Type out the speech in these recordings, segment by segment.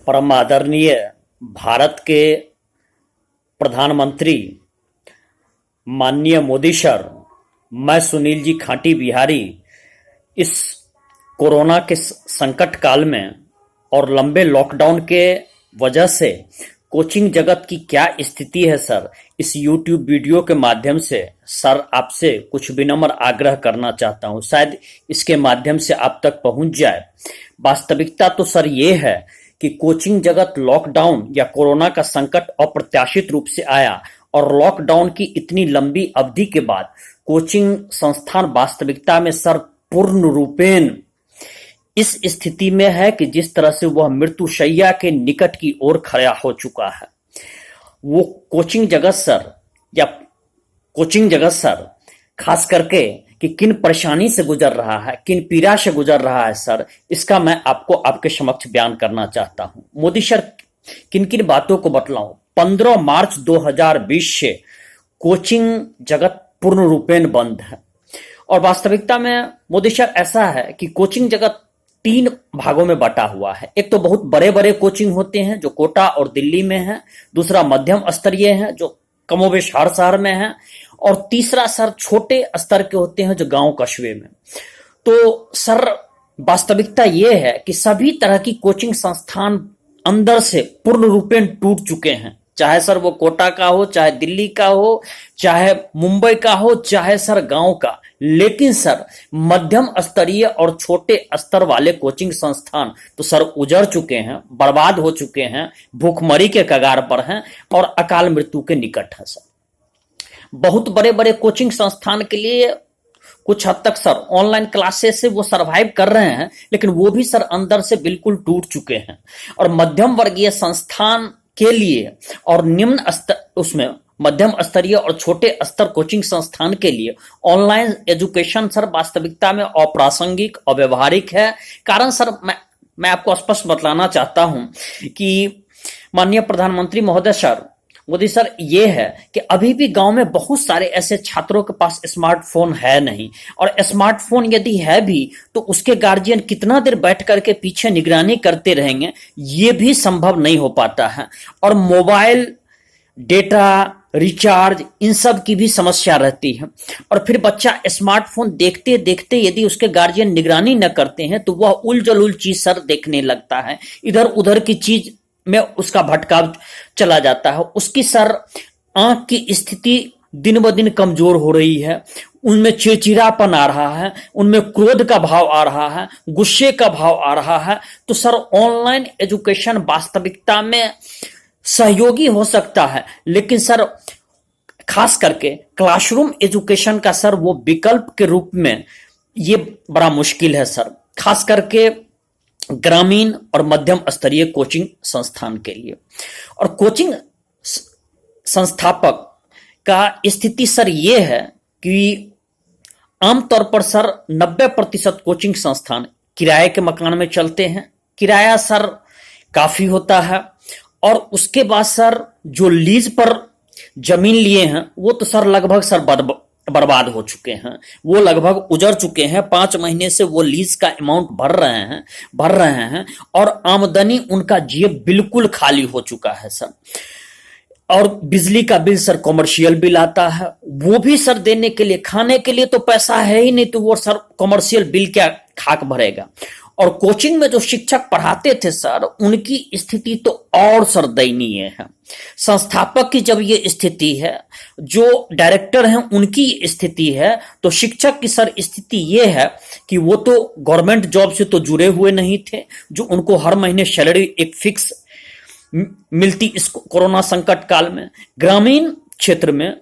परम आदरणीय भारत के प्रधानमंत्री माननीय मोदी सर, मैं सुनील जी खाटी बिहारी इस कोरोना के संकट काल में और लंबे लॉकडाउन के वजह से कोचिंग जगत की क्या स्थिति है सर, इस यूट्यूब वीडियो के माध्यम से सर आपसे कुछ विनम्र आग्रह करना चाहता हूं। शायद इसके माध्यम से आप तक पहुंच जाए। वास्तविकता तो सर ये है कि कोचिंग जगत लॉकडाउन या कोरोना का संकट अप्रत्याशित रूप से आया और लॉकडाउन की इतनी लंबी अवधि के बाद कोचिंग संस्थान वास्तविकता में सर पूर्ण रूपेण इस स्थिति में है कि जिस तरह से वह मृत्युशैया के निकट की ओर खड़ा हो चुका है। वो कोचिंग जगत सर खास करके कि किन परेशानी से गुजर रहा है, किन पीड़ा से गुजर रहा है सर, इसका मैं आपको आपके समक्ष बयान करना चाहता हूं। मोदी सर, किन किन बातों को बतलाऊं। 15 मार्च 2020 से कोचिंग जगत पूर्ण रूपेण बंद है और वास्तविकता में मोदी सर ऐसा है कि कोचिंग जगत 3 भागों में बटा हुआ है। एक तो बहुत बड़े बड़े कोचिंग होते हैं जो कोटा और दिल्ली में है, दूसरा मध्यम स्तरीय है जो कमोबेश हर शहर में है, और तीसरा सर छोटे स्तर के होते हैं जो गांव कस्बे में। तो सर वास्तविकता यह है कि सभी तरह की कोचिंग संस्थान अंदर से पूर्ण रूपेण टूट चुके हैं, चाहे सर वो कोटा का हो, चाहे दिल्ली का हो, चाहे मुंबई का हो, चाहे सर गांव का। लेकिन सर मध्यम स्तरीय और छोटे स्तर वाले कोचिंग संस्थान तो सर उजड़ चुके हैं, बर्बाद हो चुके हैं, भूखमरी के कगार पर हैं और अकाल मृत्यु के निकट है सर। बहुत बड़े बड़े कोचिंग संस्थान के लिए कुछ हद तक सर ऑनलाइन क्लासेस से वो सरवाइव कर रहे हैं, लेकिन वो भी सर अंदर से बिल्कुल टूट चुके हैं। और मध्यम वर्गीय संस्थान के लिए और निम्न स्तर, उसमें मध्यम स्तरीय और छोटे स्तर कोचिंग संस्थान के लिए ऑनलाइन एजुकेशन सर वास्तविकता में अप्रासंगिक, अव्यवहारिक है। कारण सर मैं आपको स्पष्ट बतलाना चाहता हूं कि माननीय प्रधानमंत्री महोदय सर, मोदी सर, ये है कि अभी भी गांव में बहुत सारे ऐसे छात्रों के पास स्मार्टफोन है नहीं, और स्मार्टफोन यदि है भी तो उसके गार्जियन कितना देर बैठ करके पीछे निगरानी करते रहेंगे, ये भी संभव नहीं हो पाता है। और मोबाइल डेटा रिचार्ज इन सब की भी समस्या रहती है। और फिर बच्चा स्मार्टफोन देखते देखते यदि उसके गार्जियन निगरानी न करते हैं तो वह उलझुल चीज सर देखने लगता है, इधर उधर की चीज में उसका भटकाव चला जाता है। उसकी सर आंख की स्थिति दिन ब दिन कमजोर हो रही है, उनमें चिड़चिड़ापन आ रहा है, उनमें क्रोध का भाव आ रहा है, गुस्से का भाव आ रहा है। तो सर ऑनलाइन एजुकेशन वास्तविकता में सहयोगी हो सकता है, लेकिन सर खास करके क्लासरूम एजुकेशन का सर वो विकल्प के रूप में ये बड़ा मुश्किल है सर, खास करके ग्रामीण और मध्यम स्तरीय कोचिंग संस्थान के लिए। और कोचिंग संस्थापक का स्थिति सर ये है कि आमतौर पर सर 90% कोचिंग संस्थान किराए के मकान में चलते हैं। किराया सर काफी होता है, और उसके बाद सर जो लीज पर जमीन लिए हैं वो तो सर लगभग सर बर्बाद हो चुके हैं, वो लगभग उजड़ चुके हैं। 5 महीने से वो लीज का अमाउंट भर रहे हैं और आमदनी उनका जेब बिल्कुल खाली हो चुका है सर। और बिजली का बिल सर कॉमर्शियल बिल आता है, वो भी सर देने के लिए, खाने के लिए तो पैसा है ही नहीं, तो वो सर कॉमर्शियल बिल क्या खाक भरेगा। और कोचिंग में जो शिक्षक पढ़ाते थे सर, उनकी स्थिति तो और सर दयनीय है। संस्थापक की जब ये स्थिति है, जो डायरेक्टर हैं उनकी स्थिति है, तो शिक्षक की सर स्थिति ये है कि वो तो गवर्नमेंट जॉब से तो जुड़े हुए नहीं थे, जो उनको हर महीने सैलरी एक फिक्स मिलती इस कोरोना संकट काल में। ग्रामीण क्षेत्र में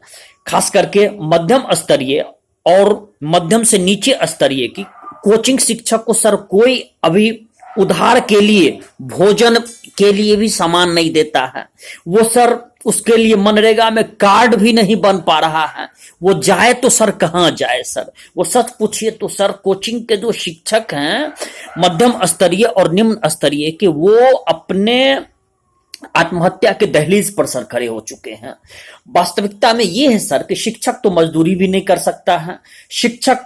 खास करके मध्यम स्तरीय और मध्यम से नीचे स्तरीय की कोचिंग शिक्षक को सर कोई अभी उधार के लिए, भोजन के लिए भी सामान नहीं देता है। वो सर उसके लिए मनरेगा में कार्ड भी नहीं बन पा रहा है। वो जाए तो सर कहां जाए सर। वो सच पूछिए तो सर कोचिंग के जो शिक्षक हैं मध्यम स्तरीय और निम्न स्तरीय के, वो अपने आत्महत्या के दहलीज पर सर खड़े हो चुके हैं। वास्तविकता में यह है सर कि शिक्षक तो मजदूरी भी नहीं कर सकता है। शिक्षक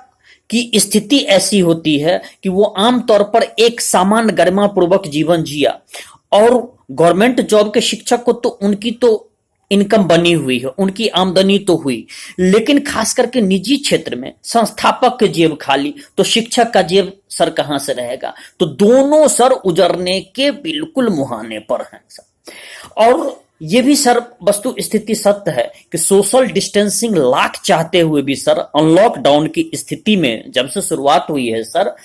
की स्थिति ऐसी होती है कि वो आमतौर पर एक सामान्य गरिमा पूर्वक जीवन जिया और गवर्नमेंट जॉब के शिक्षक को तो उनकी तो इनकम बनी हुई है, उनकी आमदनी तो हुई, लेकिन खास करके निजी क्षेत्र में संस्थापक के जेब खाली तो शिक्षक का जेब सर कहां से रहेगा। तो दोनों सर उजरने के बिल्कुल मुहाने पर हैं सर। और ये भी सर वस्तु स्थिति सत्य है कि सोशल डिस्टेंसिंग लाख चाहते हुए भी सर अनलॉक डाउन की स्थिति में जब से शुरुआत हुई है सर,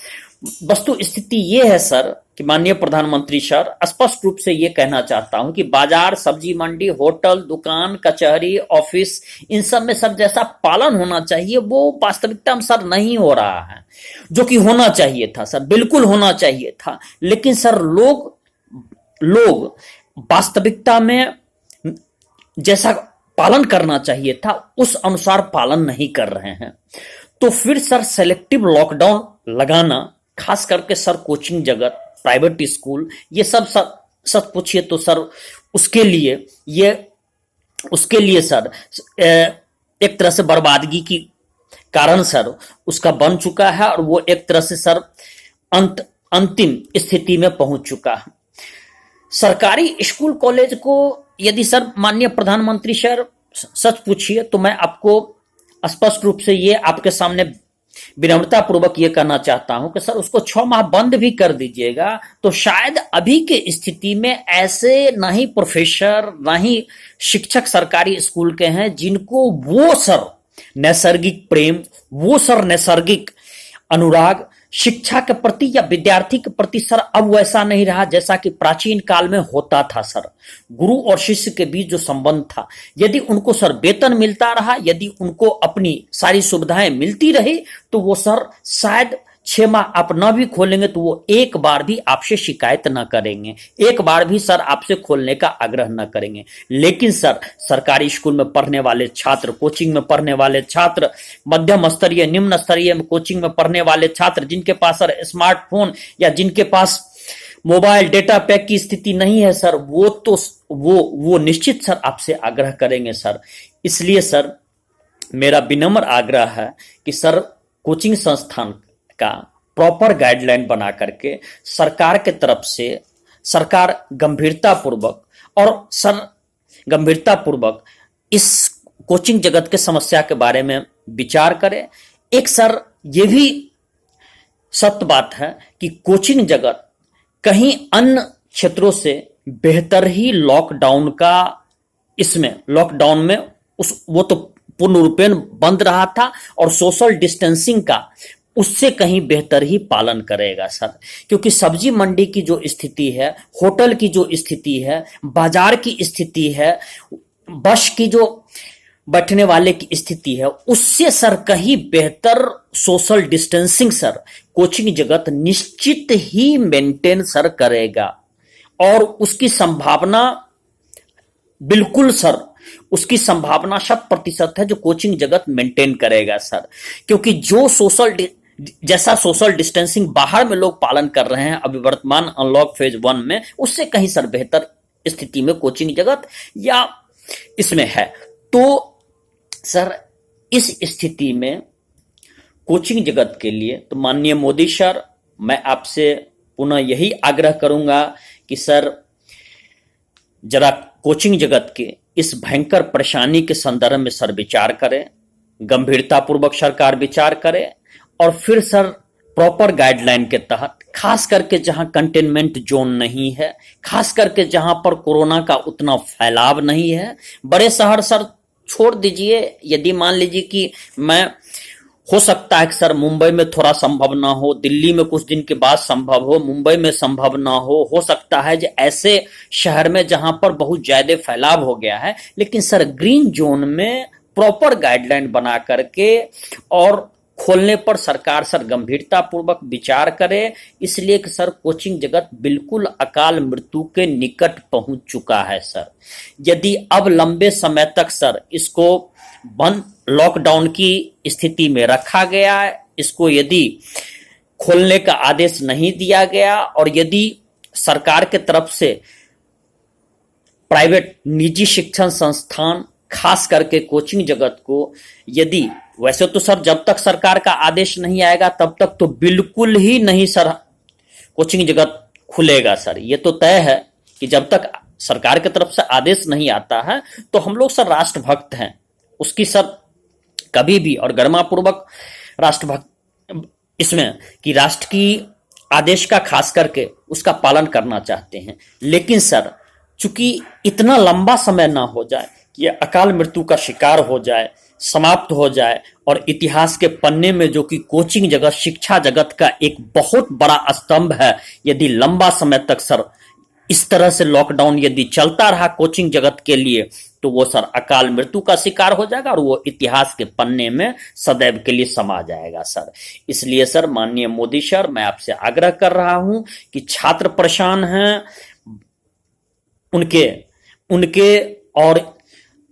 वस्तु स्थिति ये है सर कि माननीय प्रधानमंत्री सर, स्पष्ट रूप से ये कहना चाहता हूं कि बाजार, सब्जी मंडी, होटल, दुकान, कचहरी, ऑफिस, इन सब में सर जैसा पालन होना चाहिए वो वास्तविकता में सर नहीं हो रहा है, जो कि होना चाहिए था सर, बिल्कुल होना चाहिए था। लेकिन सर लोग वास्तविकता में जैसा पालन करना चाहिए था उस अनुसार पालन नहीं कर रहे हैं। तो फिर सर सेलेक्टिव लॉकडाउन लगाना, खास करके सर कोचिंग जगत, प्राइवेट स्कूल, ये सब सच पूछिए तो सर उसके लिए सर एक तरह से बर्बादगी की कारण सर उसका बन चुका है और वो एक तरह से सर अंतिम स्थिति में पहुंच चुका है। सरकारी स्कूल कॉलेज को यदि सर माननीय प्रधानमंत्री सर सच पूछिए तो मैं आपको स्पष्ट रूप से ये आपके सामने विनम्रता पूर्वक ये कहना चाहता हूं कि सर उसको 6 माह बंद भी कर दीजिएगा तो शायद अभी के स्थिति में ऐसे ना ही प्रोफेसर ना ही शिक्षक सरकारी स्कूल के हैं जिनको वो सर नैसर्गिक प्रेम, वो सर नैसर्गिक अनुराग शिक्षा के प्रति या विद्यार्थी के प्रति सर अब वैसा नहीं रहा जैसा कि प्राचीन काल में होता था सर। गुरु और शिष्य के बीच जो संबंध था, यदि उनको सर वेतन मिलता रहा, यदि उनको अपनी सारी सुविधाएं मिलती रही तो वो सर शायद 6 माह आप न भी खोलेंगे तो वो एक बार भी आपसे शिकायत न करेंगे, एक बार भी सर आपसे खोलने का आग्रह न करेंगे। लेकिन सर सरकारी स्कूल में पढ़ने वाले छात्र, कोचिंग में पढ़ने वाले छात्र, मध्यम स्तरीय, निम्न स्तरीय कोचिंग में पढ़ने वाले छात्र जिनके पास सर स्मार्टफोन या जिनके पास मोबाइल डेटा पैक की स्थिति नहीं है सर, वो निश्चित सर आपसे आग्रह करेंगे सर। इसलिए सर मेरा विनम्र आग्रह है कि सर कोचिंग संस्थान का प्रॉपर गाइडलाइन बना करके सरकार के तरफ से सरकार गंभीरता पूर्वक इस कोचिंग जगत के समस्या के बारे में विचार करे। एक सर ये भी सत्य बात है कि कोचिंग जगत कहीं अन्य क्षेत्रों से बेहतर ही लॉकडाउन में वो तो पूर्ण रूपेण बंद रहा था और सोशल डिस्टेंसिंग का उससे कहीं बेहतर ही पालन करेगा सर। क्योंकि सब्जी मंडी की जो स्थिति है, होटल की जो स्थिति है, बाजार की स्थिति है, बस की जो बैठने वाले की स्थिति है, उससे सर कहीं बेहतर सोशल डिस्टेंसिंग सर कोचिंग जगत निश्चित ही मेंटेन सर करेगा। और उसकी संभावना बिल्कुल सर, उसकी संभावना 100% है जो कोचिंग जगत मेंटेन करेगा सर। क्योंकि जो सोशल डिस्टेंसिंग बाहर में लोग पालन कर रहे हैं अभी वर्तमान अनलॉक फेज 1 में, उससे कहीं सर बेहतर स्थिति में कोचिंग जगत या इसमें है। तो सर इस स्थिति में कोचिंग जगत के लिए तो माननीय मोदी सर, मैं आपसे पुनः यही आग्रह करूंगा कि सर जरा कोचिंग जगत के इस भयंकर परेशानी के संदर्भ में सर विचार करें, गंभीरतापूर्वक सरकार विचार करे और फिर सर प्रॉपर गाइडलाइन के तहत, खास करके जहां कंटेनमेंट जोन नहीं है, खास करके जहां पर कोरोना का उतना फैलाव नहीं है, बड़े शहर सर छोड़ दीजिए। यदि मान लीजिए कि हो सकता है कि सर मुंबई में थोड़ा संभव ना हो, दिल्ली में कुछ दिन के बाद संभव हो, मुंबई में संभव ना हो सकता है जो ऐसे शहर में जहां पर बहुत ज्यादा फैलाव हो गया है, लेकिन सर ग्रीन जोन में प्रॉपर गाइडलाइन बना करके और खोलने पर सरकार सर गंभीरता पूर्वक विचार करे। इसलिए कि सर कोचिंग जगत बिल्कुल अकाल मृत्यु के निकट पहुंच चुका है सर। यदि अब लंबे समय तक सर इसको बंद लॉकडाउन की स्थिति में रखा गया, इसको यदि खोलने का आदेश नहीं दिया गया और यदि सरकार के तरफ से प्राइवेट निजी शिक्षण संस्थान खास करके कोचिंग जगत को यदि, वैसे तो सर जब तक सरकार का आदेश नहीं आएगा तब तक तो बिल्कुल ही नहीं सर कोचिंग जगत खुलेगा सर, ये तो तय है कि जब तक सरकार की तरफ से आदेश नहीं आता है तो हम लोग सर राष्ट्रभक्त हैं, उसकी सर कभी भी और गरिमापूर्वक राष्ट्रभक्त इसमें कि राष्ट्र की आदेश का खास करके उसका पालन करना चाहते हैं। लेकिन सर चूंकि इतना लंबा समय ना हो जाए कि यह अकाल मृत्यु का शिकार हो जाए, समाप्त हो जाए, और इतिहास के पन्ने में जो कि कोचिंग जगत, शिक्षा जगत का एक बहुत बड़ा स्तंभ है, यदि लंबा समय तक सर इस तरह से लॉकडाउन यदि चलता रहा कोचिंग जगत के लिए तो वो सर अकाल मृत्यु का शिकार हो जाएगा और वो इतिहास के पन्ने में सदैव के लिए समा जाएगा सर। इसलिए सर माननीय मोदी सर, मैं आपसे आग्रह कर रहा हूं कि छात्र परेशान हैं, उनके उनके और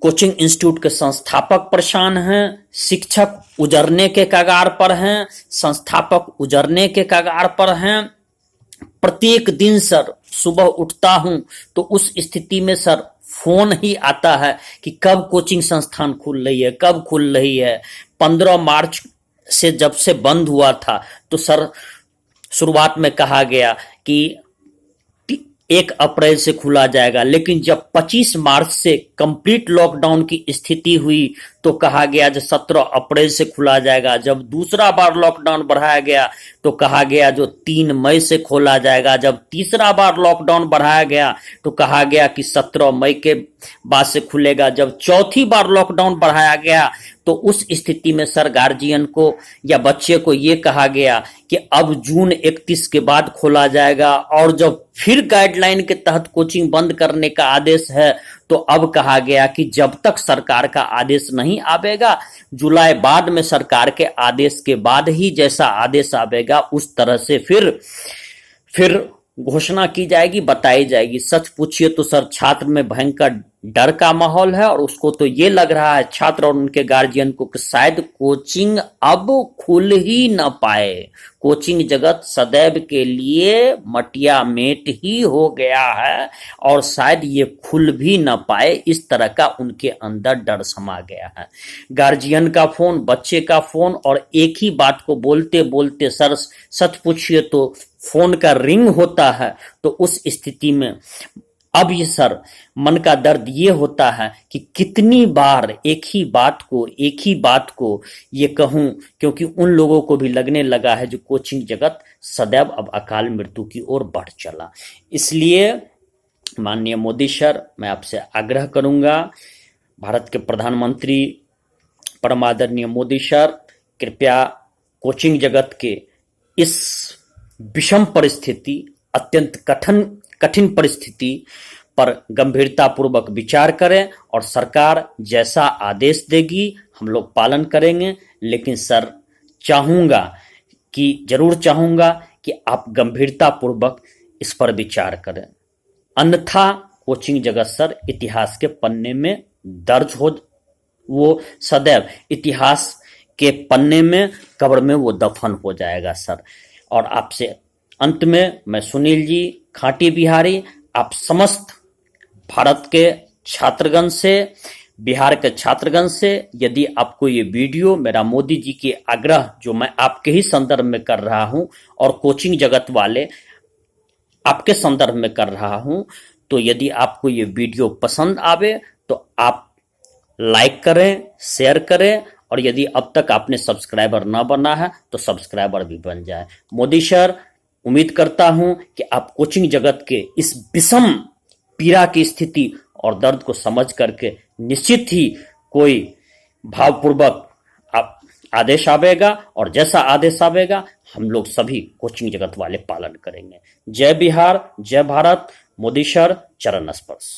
कोचिंग इंस्टीट्यूट के संस्थापक परेशान हैं, शिक्षक उजरने के कगार पर हैं, संस्थापक उजरने के कगार पर हैं। प्रत्येक दिन सर सुबह उठता हूं तो उस स्थिति में सर फोन ही आता है कि कब कोचिंग संस्थान खुल रही है, कब खुल रही है। 15 मार्च से जब से बंद हुआ था तो सर शुरुआत में कहा गया कि 1 अप्रैल से खुला जाएगा, लेकिन जब 25 मार्च से कंप्लीट लॉकडाउन की स्थिति हुई तो कहा गया जो 17 अप्रैल से खुला जाएगा। जब दूसरा बार लॉकडाउन बढ़ाया गया तो कहा गया जो 3 मई से खोला जाएगा। जब तीसरा बार लॉकडाउन बढ़ाया गया तो कहा गया कि 17 मई के बाद से खुलेगा। जब चौथी बार लॉकडाउन बढ़ाया गया तो उस स्थिति में सर गार्जियन को या बच्चे को ये कहा गया कि अब जून 31 के बाद खोला जाएगा, और जब फिर गाइडलाइन के तहत कोचिंग बंद करने का आदेश है तो अब कहा गया कि जब तक सरकार का आदेश नहीं आवेगा, जुलाई बाद में सरकार के आदेश के बाद ही जैसा आदेश आवेगा उस तरह से फिर घोषणा की जाएगी, बताई जाएगी। सच पूछिए तो सर छात्र में भयंकर डर का माहौल है और उसको तो ये लग रहा है छात्र और उनके गार्जियन को कि शायद कोचिंग अब खुल ही न पाए। कोचिंग जगत सदैव के लिए मटिया मेट ही हो गया है और शायद ये खुल भी न पाए, इस तरह का उनके अंदर डर समा गया है। गार्जियन का फोन, बच्चे का फोन, और एक ही बात को बोलते बोलते सर सच पूछिए तो फोन का रिंग होता है। तो उस स्थिति में अब ये सर मन का दर्द ये होता है कि कितनी बार एक ही बात को ये कहूं, क्योंकि उन लोगों को भी लगने लगा है जो कोचिंग जगत सदैव अब अकाल मृत्यु की ओर बढ़ चला। इसलिए माननीय मोदी सर, मैं आपसे आग्रह करूंगा, भारत के प्रधानमंत्री परम आदरणीय मोदी सर, कृपया कोचिंग जगत के इस विषम परिस्थिति, अत्यंत कठिन परिस्थिति पर गंभीरतापूर्वक विचार करें और सरकार जैसा आदेश देगी हम लोग पालन करेंगे। लेकिन सर जरूर चाहूंगा कि आप गंभीरतापूर्वक इस पर विचार करें, अन्यथा कोचिंग जगत सर इतिहास के पन्ने में दर्ज हो, वो सदैव इतिहास के पन्ने में, कब्र में वो दफन हो जाएगा सर। और आपसे अंत में मैं सुनील जी खाटी बिहारी, आप समस्त भारत के छात्रगण से, बिहार के छात्रगण से, यदि आपको ये वीडियो मेरा मोदी जी के आग्रह जो मैं आपके ही संदर्भ में कर रहा हूं और कोचिंग जगत वाले आपके संदर्भ में कर रहा हूं, तो यदि आपको ये वीडियो पसंद आवे तो आप लाइक करें, शेयर करें, और यदि अब तक आपने सब्सक्राइबर ना बना है तो सब्सक्राइबर भी बन जाए। मोदी सर, उम्मीद करता हूं कि आप कोचिंग जगत के इस विषम पीड़ा की स्थिति और दर्द को समझ करके निश्चित ही कोई भावपूर्वक आप आदेश आवेगा, और जैसा आदेश आवेगा हम लोग सभी कोचिंग जगत वाले पालन करेंगे। जय बिहार, जय भारत। मोदी सर, चरण स्पर्श।